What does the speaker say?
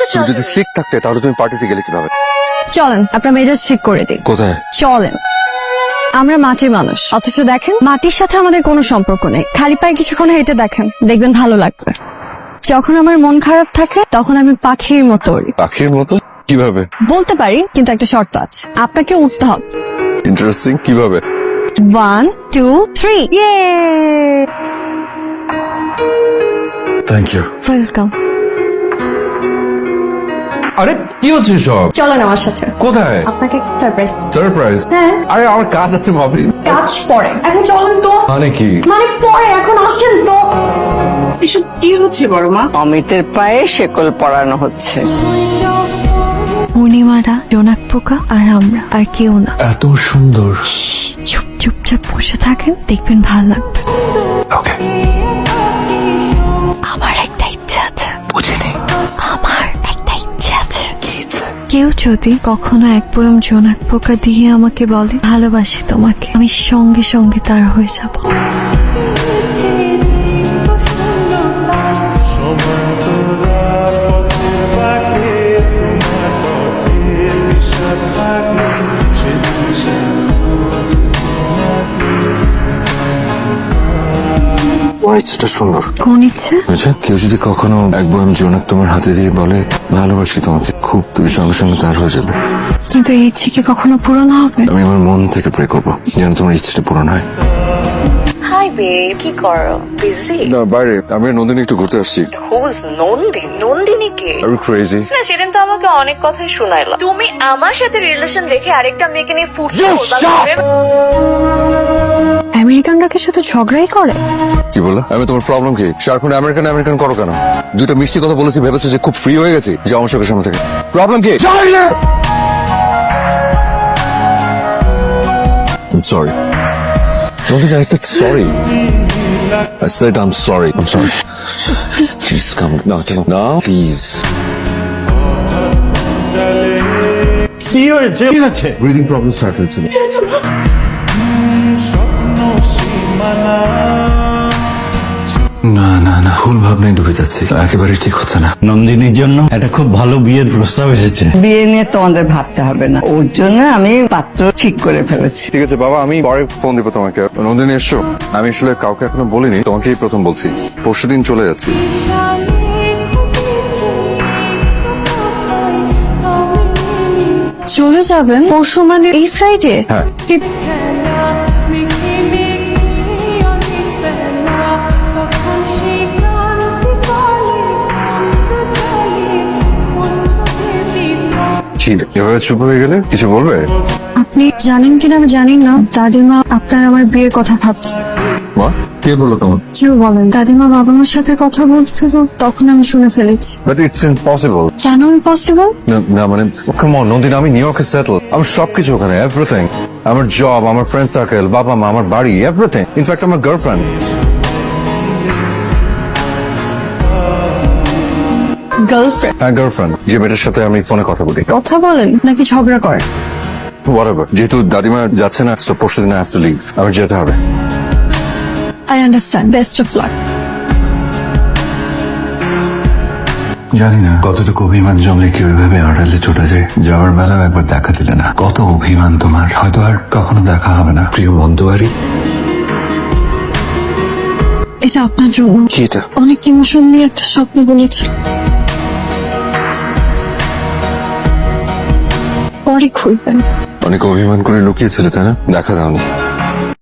তো তুমি যদি সিক থাকতে তাহলে তুমি পার্টিতে গেলে কিভাবে? চলেন আপনার মেজাজ ঠিক করে দিই। কোথায়? চলেন। আমরা মাটির মানুষ, অথচ দেখেন মাটির সাথে আমাদের কোনো সম্পর্ক নেই। খালি পায়ে কিছুক্ষণ হেঁটে দেখেন, দেখবেন ভালো লাগবে। যখন আমার মন খারাপ থাকে তখন আমি পাখির মতো উড়ি। পাখির মতো? কিভাবে? বলতে পারি, কিন্তু একটা শর্ত আছে, আপনাকে উঠতে হবে। ইন্টারেস্টিং। কিভাবে? 1 2 3 ইয়ে। Thank you. ওয়েলকাম। আরে কি হচ্ছে সব? চলেন আমার সাথে। কোথায়? আপনাকে একটা সারপ্রাইজ। সারপ্রাইজ? হ্যাঁ। আরে আমার কাজ আছে ভাবি। কাজ পরে, এখন চলেন তো। মানে কি? মানে পরে, এখন আসেন তো। এসব কি হচ্ছে বড় মা? অমিতের পায়ে শেকল পরানো হচ্ছে। পূর্ণিমারা, জোনাক পোকা আর আমরা, আর কেউ না। এত সুন্দর। চুপচাপ বসে থাকেন, দেখবেন ভালো লাগবে। ওকে। আমার একটা ইচ্ছা আছে। বুঝিনি। আমার একটা ইচ্ছা আছে। কেউ যদি কখনো এক বয়ম জোনাক পোকা দিয়ে আমাকে বলে ভালোবাসি তোমাকে, আমি সঙ্গে সঙ্গে তার হয়ে যাব। ইচ্ছেটা সুন্দর। কোন ইচ্ছে? বুঝছে? কেউ যদি কখনো এক বয়ম জোনাক তোমার হাতে দিয়ে বলে ভালোবাসি তোমাকে খুব, তুমি সঙ্গে সঙ্গে তার হয়ে যাবে। কিন্তু এই ইচ্ছে কি কখনো পূরণ হবে? আমি আমার মন থেকে প্রে করবো যেন তোমার ইচ্ছেটা পূরণ হয়। হাই বেব, কি করো? বিজি? না, বাইরে আমি আর নন্দিনী একটু ঘুরতে আসছি। হুজ নন্দিনী? নন্দিনী কে? আর ক্রেজি। না, সেদিন তো আমাকে অনেক কথাই শোনাইলা। তুমি আমার সাথে রিলেশন রেখে আরেকটা মেয়েকে নিয়ে ফুটছো। আমেরিকানরা কি শুধু ঝগড়াই করে? কি বললা? আমি তোমার প্রবলেম কি? সারাক্ষণ আমেরিকান আমেরিকান করো কেন? দুটো মিষ্টি কথা বলেছি, ভেবেছো যে খুব ফ্রি হয়ে গেছি? যাও আমার চোখের সামনে থেকে। প্রবলেম কি? I'm sorry. Don't think I said sorry. I said I'm sorry. I'm sorry. Please come. No, no, please. কি হয়েছে? কি হচ্ছে? Breathing problem start হয়েছে। না না না, ভুল ভাবনায় ডুবে যাচ্ছি, একেবারে ঠিক হচ্ছে না। নন্দিনীর জন্য একটা খুব ভালো বিয়ের প্রস্তাব এসেছে। বিয়ে নিয়ে তোমাদের ভাবতে হবে না, ওর জন্য আমি পাত্র ঠিক করে ফেলেছি। ঠিক আছে বাবা, আমি পরে ফোন দিব তোমাকে। নন্দিনী এসো। আমি আসলে কাউকে এখনো বলিনি, তোমাকেই প্রথম বলছি। পরশুদিন চলে যাচ্ছি। চলে যাবেন পরশু? মানে এই ফ্রাইডে? হ্যাঁ। কি এভাবে চুপ হয়ে গেলে? কিছু বলবে? আপনি জানেন কিনা আমি জানি না, দাদিমা আপনার আমার বিয়ের কথা ভাবছে। মা, কে বললো তোমার? কেউ বলেন, দাদিমা বাবা মার সাথে কথা বলছিল, তখন আমি শুনে ফেলেছি। But it's impossible. কেন ইম্পসিবল? না মানে, কাম অন নন্দিনী, আমি নিউ ইয়র্কে সেটেল। আমার সবকিছু ওখানে, এভরিথিং। আমার জব, আমার ফ্রেন্ড সার্কেল, বাবা মা, আমার বাড়ি, এভরিথিং। ইনফ্যাক্ট আমার গার্লফ্রেন্ড। গার্লফ্রেন্ড? হ্যাঁ, গার্লফ্রেন্ড। যে মেয়েটার সাথে আমি ফোনে কথা বলি। কথা বলেন নাকি ঝগড়া করেন? Whatever. যেহেতু দাদিমা যাচ্ছে না, so পরশুদিন I have to leave. আমার যেতে হবে। I understand, best of luck. জানি না কতটুকু অভিমান জমলে কেউ এভাবে আড়ালে চলে যায়। যাওয়ার বেলাও একবার দেখা দিলে না। কত অভিমান তোমার, হয়তো আর কখনো দেখা হবে না। প্রিয় বন্ধুয়ারি, এটা আপনার জন্য। কি এটা? অনেক ইমোশন নিয়ে একটা স্বপ্ন বলেছি, পরে খুলবেন। অনেক অভিমান করে লুকিয়েছিলে, তাই না? দেখা দাওনি।